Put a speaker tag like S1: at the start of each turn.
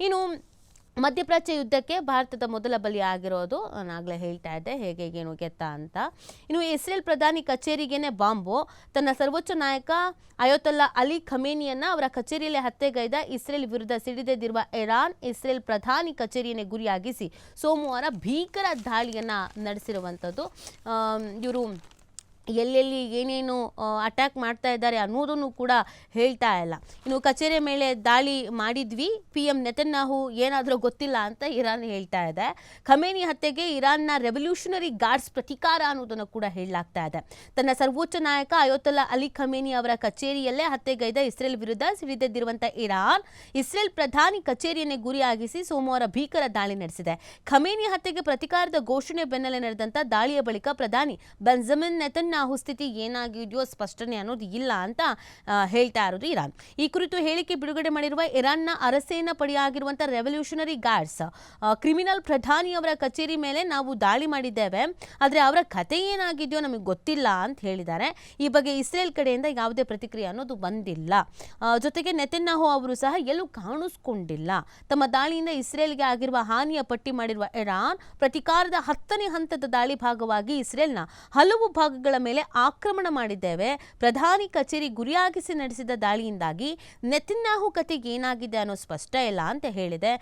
S1: ಇನ್ನು ಮಧ್ಯಪ್ರಾಚ್ಯ ಯುದ್ಧಕ್ಕೆ ಭಾರತದ ಮೊದಲ ಬಲಿ ಆಗಿರೋದು ನಾನಾಗಲೇ ಹೇಳ್ತಾ ಇದ್ದೆ ಹೇಗೆ ಏನು ಗೆತ್ತ ಅಂತ. ಇನ್ನು ಇಸ್ರೇಲ್ ಪ್ರಧಾನಿ ಕಚೇರಿಗೇನೆ ಬಾಂಬು. ತನ್ನ ಸರ್ವೋಚ್ಚ ನಾಯಕ ಅಯೋತಲ್ಲಾ ಅಲಿ ಖಮೇನಿಯನ್ನ ಅವರ ಕಚೇರಿಯಲ್ಲಿ ಹತ್ಯೆಗೈದ ಇಸ್ರೇಲ್ ವಿರುದ್ಧ ಸಿಡಿದೆದ್ದಿರುವ ಇರಾನ್ ಇಸ್ರೇಲ್ ಪ್ರಧಾನಿ ಕಚೇರಿಯನ್ನೇ ಗುರಿಯಾಗಿಸಿ ಸೋಮವಾರ ಭೀಕರ ದಾಳಿಯನ್ನ ನಡೆಸಿರುವಂಥದ್ದು. ಇವರು ಎಲ್ಲೆಲ್ಲಿ ಏನೇನು ಅಟ್ಯಾಕ್ ಮಾಡ್ತಾ ಇದ್ದಾರೆ ಅನ್ನೋದನ್ನು ಕೂಡ ಹೇಳ್ತಾ ಇಲ್ಲ. ಇನ್ನು ಕಚೇರಿಯ ಮೇಲೆ ದಾಳಿ ಮಾಡಿದ್ವಿ, PM ನೆತನ್ಯಾಹು ಏನಾದರೂ ಗೊತ್ತಿಲ್ಲ ಅಂತ ಇರಾನ್ ಹೇಳ್ತಾ ಇದೆ. ಖಮೇನಿ ಹತ್ಯೆಗೆ ಇರಾನ್ನ ರೆವಲ್ಯೂಷನರಿ ಗಾರ್ಡ್ಸ್ ಪ್ರತೀಕಾರ ಅನ್ನೋದನ್ನು ಕೂಡ ಹೇಳಲಾಗ್ತಾ ಇದೆ. ತನ್ನ ಸರ್ವೋಚ್ಚ ನಾಯಕ ಅಯೋತಲ್ಲಾ ಅಲಿ ಖಮೇನಿ ಅವರ ಕಚೇರಿಯಲ್ಲೇ ಹತ್ಯೆಗೈದ ಇಸ್ರೇಲ್ ವಿರುದ್ಧ ಸಿಡಿದೆದ್ದಿರುವಂಥ ಇರಾನ್ ಇಸ್ರೇಲ್ ಪ್ರಧಾನಿ ಕಚೇರಿಯನ್ನೇ ಗುರಿಯಾಗಿಸಿ ಸೋಮವಾರ ಭೀಕರ ದಾಳಿ ನಡೆಸಿದೆ. ಖಮೇನಿ ಹತ್ಯೆಗೆ ಪ್ರತೀಕಾರದ ಘೋಷಣೆ ಬೆನ್ನಲ್ಲೇ ನಡೆದಂಥ ದಾಳಿಯ ಬಳಿಕ ಪ್ರಧಾನಿ ಬೆಂಜಮಿನ್ ನೆತನ್ಯಾಹು ಸ್ಥಿತಿ ಏನಾಗಿದೆಯೋ ಸ್ಪಷ್ಟನೆ ಅನ್ನೋದು ಇಲ್ಲ ಅಂತ ಹೇಳ್ತಾ ಇರೋದು ಇರಾನ್. ಈ ಕುರಿತು ಹೇಳಿಕೆ ಬಿಡುಗಡೆ ಮಾಡಿರುವ ಇರಾನ್ನ ಅರಸೇನಾ ಪಡೆಯಾಗಿರುವಂಥ ರೆವಲ್ಯೂಷನರಿ ಗಾರ್ಡ್ಸ್, ಕ್ರಿಮಿನಲ್ ಪ್ರಧಾನಿಯವರ ಕಚೇರಿ ಮೇಲೆ ನಾವು ದಾಳಿ ಮಾಡಿದ್ದೇವೆ, ಆದರೆ ಅವರ ಕತೆ ಏನಾಗಿದೆಯೋ ನಮಗೆ ಗೊತ್ತಿಲ್ಲ ಅಂತ ಹೇಳಿದ್ದಾರೆ. ಈ ಬಗ್ಗೆ ಇಸ್ರೇಲ್ ಕಡೆಯಿಂದ ಯಾವುದೇ ಪ್ರತಿಕ್ರಿಯೆ ಅನ್ನೋದು ಬಂದಿಲ್ಲ. ಜೊತೆಗೆ ನೆತನ್ಯಾಹು ಅವರು ಸಹ ಎಲ್ಲೂ ಕಾಣಿಸ್ಕೊಂಡಿಲ್ಲ. ತಮ್ಮ ದಾಳಿಯಿಂದ ಇಸ್ರೇಲ್ಗೆ ಆಗಿರುವ ಹಾನಿಯ ಪಟ್ಟಿ ಮಾಡಿರುವ ಇರಾನ್ ಪ್ರತೀಕಾರದ 10ನೇ ಹಂತದ ದಾಳಿ ಭಾಗವಾಗಿ ಇಸ್ರೇಲ್ನ ಹಲವು ಭಾಗಗಳ ಮೇಲೆ ಆಕ್ರಮಣ ಮಾಡಿದ್ದೇವೆ. ಪ್ರಧಾನಿ ಕಚೇರಿ ಗುರಿಯಾಗಿಸಿ ನಡೆಸಿದ ದಾಳಿಯಿಂದಾಗಿ ನೆತನ್ಯಾಹು ಕತೆಗೆ ಏನಾಗಿದೆ ಅನ್ನೋ ಸ್ಪಷ್ಟ ಇಲ್ಲ ಅಂತ ಹೇಳಿದೆ.